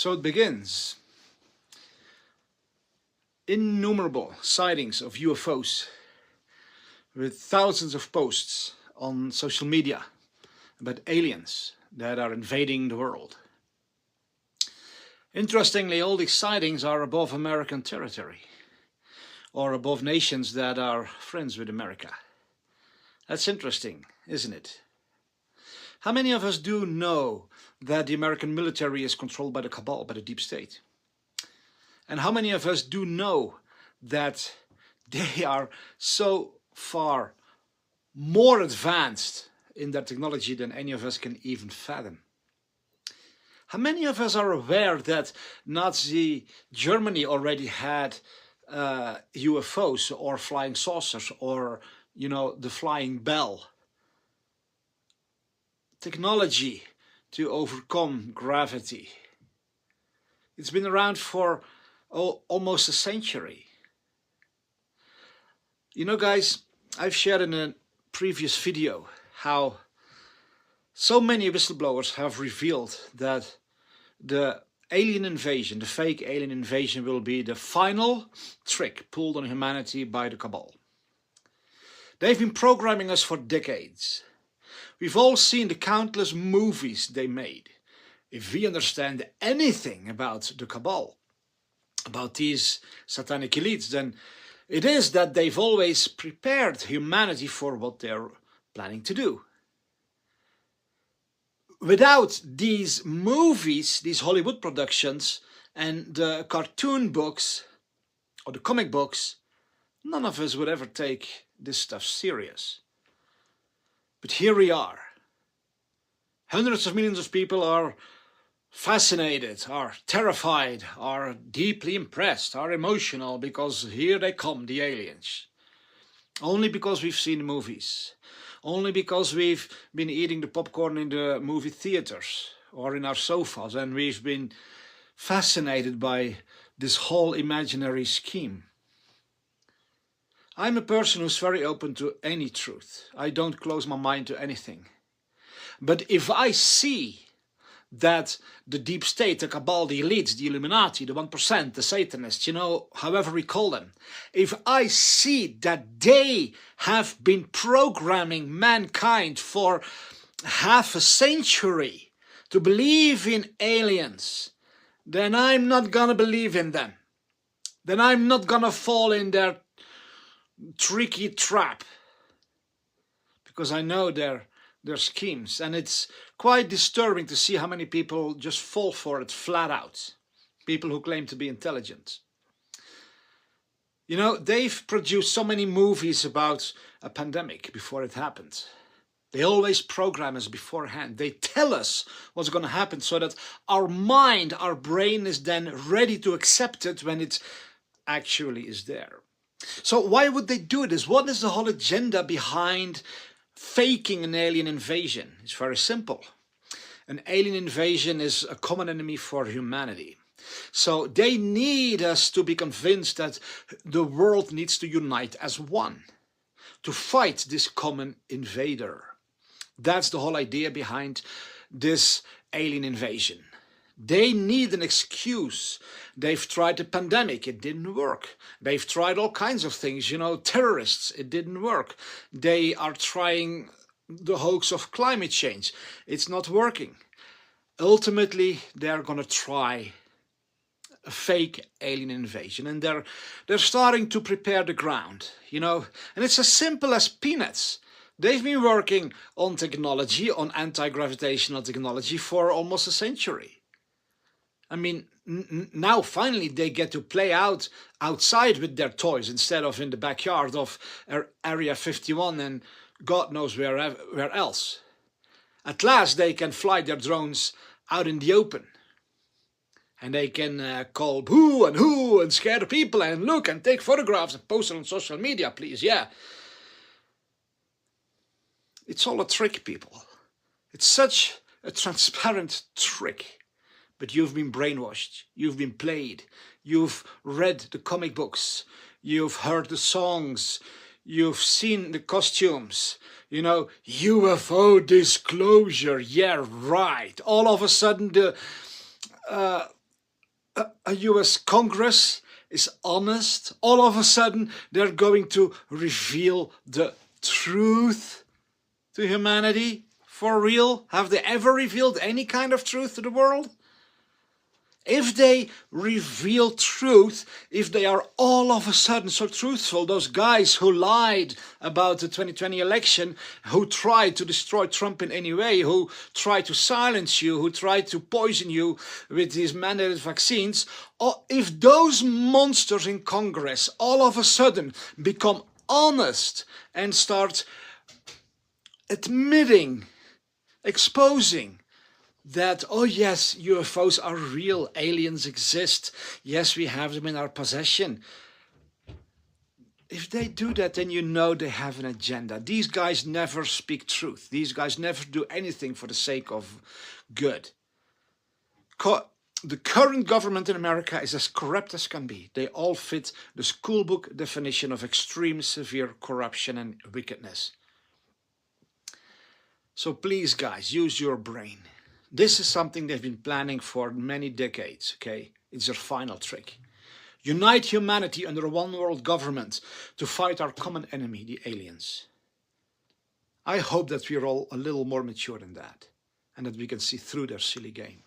So it begins. Innumerable sightings of UFOs with thousands of posts on social media about aliens that are invading the world. Interestingly, all these sightings are above American territory or above nations that are friends with America. That's interesting, isn't it? How many of us do know that the American military is controlled by the cabal, by the deep state? And how many of us do know that they are so far more advanced in their technology than any of us can even fathom? How many of us are aware that Nazi Germany already had UFOs or flying saucers or, the flying bell? Technology to overcome gravity. It's been around for almost a century. Guys, I've shared in a previous video how so many whistleblowers have revealed that the alien invasion, the fake alien invasion, will be the final trick pulled on humanity by the cabal. They've been programming us for decades. We've all seen the countless movies they made. If we understand anything about the cabal, about these satanic elites, then it is that they've always prepared humanity for what they're planning to do. Without these movies, these Hollywood productions, and the cartoon books, or the comic books, none of us would ever take this stuff serious. But here we are. Hundreds of millions of people are fascinated, are terrified, are deeply impressed, are emotional because here they come, the aliens. Only because we've seen the movies. Only because we've been eating the popcorn in the movie theaters or in our sofas, and we've been fascinated by this whole imaginary scheme. I'm a person who's very open to any truth. I don't close my mind to anything. But if I see that the deep state, the cabal, the elites, the Illuminati, the 1%, the Satanists, however we call them, if I see that they have been programming mankind for half a century to believe in aliens, then I'm not gonna believe in them. Then I'm not gonna fall in their tricky trap, because I know their schemes, and it's quite disturbing to see how many people just fall for it flat out. People who claim to be intelligent. They've produced so many movies about a pandemic before it happened. They always program us beforehand. They tell us what's going to happen so that our mind, our brain is then ready to accept it when it actually is there. So why would they do this? What is the whole agenda behind faking an alien invasion? It's very simple. An alien invasion is a common enemy for humanity. So they need us to be convinced that the world needs to unite as one to fight this common invader. That's the whole idea behind this alien invasion. They need an excuse. They've tried the pandemic, it didn't work. They've tried all kinds of things, terrorists, it didn't work. They are trying the hoax of climate change, it's not working. Ultimately, they're gonna try a fake alien invasion, and they're starting to prepare the ground, and it's as simple as peanuts. They've been working on technology, on anti-gravitational technology for almost a century. I mean, now finally they get to play outside with their toys instead of in the backyard of Area 51 and God knows where else. At last they can fly their drones out in the open. And they can call boo and hoo and scare the people and look and take photographs and post it on social media, please, yeah. It's all a trick, people. It's such a transparent trick. But you've been brainwashed, you've been played, you've read the comic books, you've heard the songs, you've seen the costumes, UFO disclosure, yeah, right. All of a sudden the a US Congress is honest, all of a sudden they're going to reveal the truth to humanity? For real? Have they ever revealed any kind of truth to the world? If they reveal truth, if they are all of a sudden so truthful, those guys who lied about the 2020 election, who tried to destroy Trump in any way, who tried to silence you, who tried to poison you with these mandated vaccines, or if those monsters in Congress all of a sudden become honest and start admitting, exposing that, oh yes, UFOs are real, aliens exist, yes, we have them in our possession. If they do that, then you know they have an agenda. These guys never speak truth. These guys never do anything for the sake of good. The current government in America is as corrupt as can be. They all fit the schoolbook definition of extreme severe corruption and wickedness. So please, guys, use your brain. This is something they've been planning for many decades, okay? It's their final trick. Unite humanity under a one world government to fight our common enemy, the aliens. I hope that we're all a little more mature than that and that we can see through their silly game.